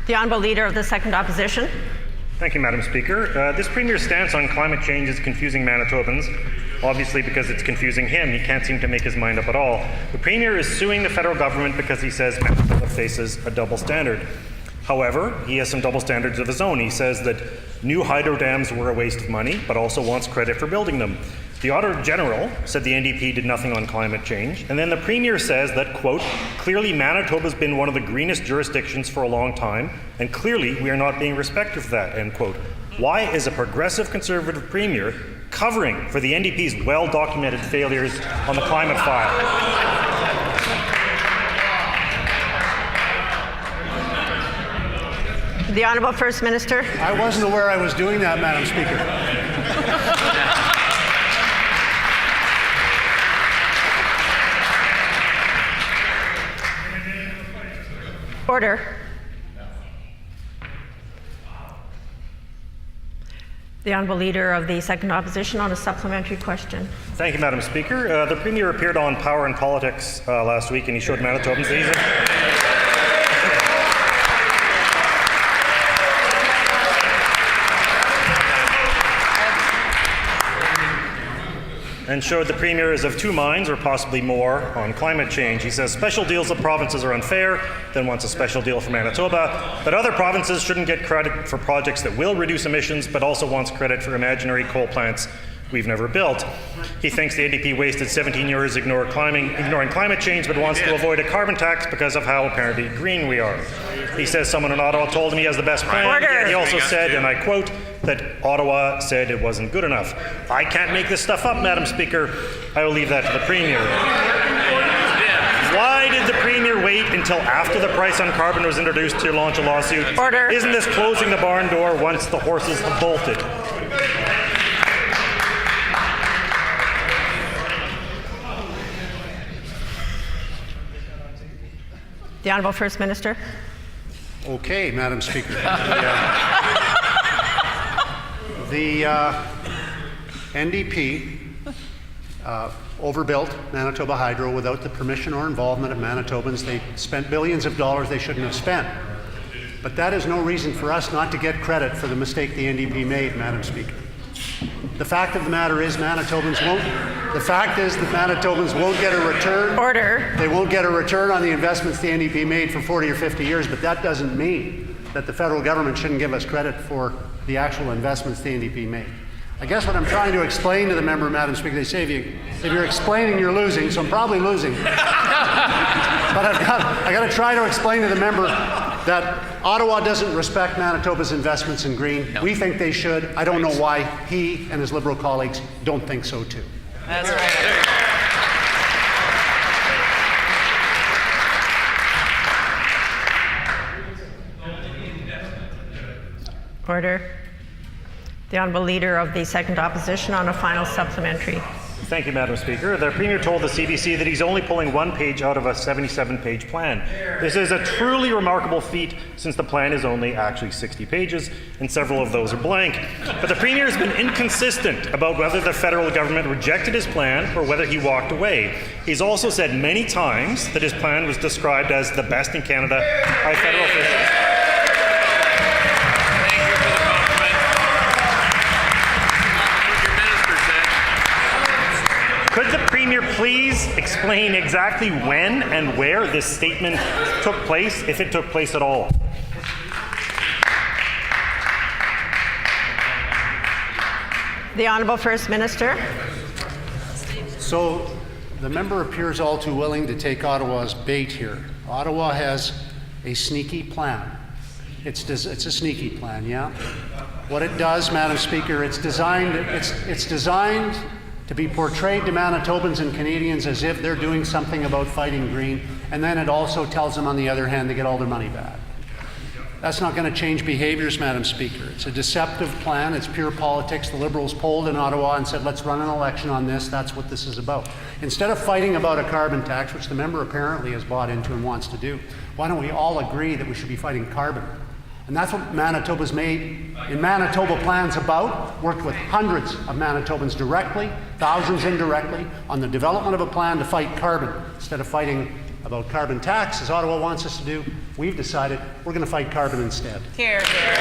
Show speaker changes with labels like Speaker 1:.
Speaker 1: The Honourable Leader of the Second Opposition.
Speaker 2: Thank you, Madam Speaker. This Premier's stance on climate change is confusing Manitobans, obviously because it's confusing him. He can't seem to make his mind up at all. The Premier is suing the federal government because he says Manitoba faces a double standard. However, he has some double standards of his own. He says that new hydro dams were a waste of money, but also wants credit for building them. The Auditor General said the NDP did nothing on climate change, and then the Premier says that, quote, clearly Manitoba's been one of the greenest jurisdictions for a long time, and clearly we are not being respected for that, end quote. Why is a progressive Conservative Premier covering for the NDP's well-documented failures on the climate file?
Speaker 1: The Honourable First Minister.
Speaker 3: I wasn't aware I was doing that, Madam Speaker.
Speaker 1: Order. The Honourable Leader of the Second Opposition on a supplementary question.
Speaker 2: Thank you, Madam Speaker. The Premier appeared on Power and Politics last week, and he showed Manitobans that he's and showed the Premier is of two minds, or possibly more, on climate change. He says special deals with provinces are unfair, then wants a special deal for Manitoba, but other provinces shouldn't get credit for projects that will reduce emissions, but also wants credit for imaginary coal plants we've never built. He thinks the NDP wasted 17 years ignoring climate change, but wants to avoid a carbon tax because of how apparently green we are. He says someone in Ottawa told him he has the best plan. He also said, and I quote, that Ottawa said it wasn't good enough. I can't make this stuff up, Madam Speaker. I will leave that to the Premier. Why did the Premier wait until after the price on carbon was introduced to launch a lawsuit?
Speaker 1: Order.
Speaker 2: Isn't this closing the barn door once the horses have bolted?
Speaker 1: The Honourable First Minister.
Speaker 3: Okay, Madam Speaker. The NDP overbuilt Manitoba Hydro without the permission or involvement of Manitobans. They spent billions of dollars they shouldn't have spent. But that is no reason for us not to get credit for the mistake the NDP made, Madam Speaker. The fact of the matter is Manitobans won't get a return.
Speaker 1: Order.
Speaker 3: They won't get a return on the investments the NDP made for 40 or 50 years, but that doesn't mean that the federal government shouldn't give us credit for the actual investments the NDP made. I guess what I'm trying to explain to the member, Madam Speaker, they say if you're explaining, you're losing, so I'm probably losing. But I got to try to explain to the member that Ottawa doesn't respect Manitoba's investments in green. No. We think they should. I don't know why he and his Liberal colleagues don't think so too.
Speaker 4: That's right.
Speaker 1: Order. The Honourable Leader of the Second Opposition on a final supplementary.
Speaker 2: Thank you, Madam Speaker. The Premier told the CBC that he's only pulling one page out of a 77-page plan. This is a truly remarkable feat since the plan is only actually 60 pages and several of those are blank. But the Premier has been inconsistent about whether the federal government rejected his plan or whether he walked away. He's also said many times that his plan was described as the best in Canada by federal officials. Could the Premier please explain exactly when and where this statement took place, if it took place at all?
Speaker 1: The Honourable First Minister.
Speaker 3: So the member appears all too willing to take Ottawa's bait here. Ottawa has a sneaky plan. It's a sneaky plan, yeah? What it does, Madam Speaker, it's designed to be portrayed to Manitobans and Canadians as if they're doing something about fighting green, and then it also tells them, on the other hand, they get all their money back. That's not going to change behaviors, Madam Speaker. It's a deceptive plan. It's pure politics. The Liberals polled in Ottawa and said, let's run an election on this. That's what this is about. Instead of fighting about a carbon tax, which the member apparently has bought into and wants to do, why don't we all agree that we should be fighting carbon? And that's what Manitoba's made in Manitoba plans about, worked with hundreds of Manitobans directly, thousands indirectly, on the development of a plan to fight carbon instead of fighting about carbon tax, as Ottawa wants us to do. We've decided we're going to fight carbon instead.
Speaker 4: Here, here.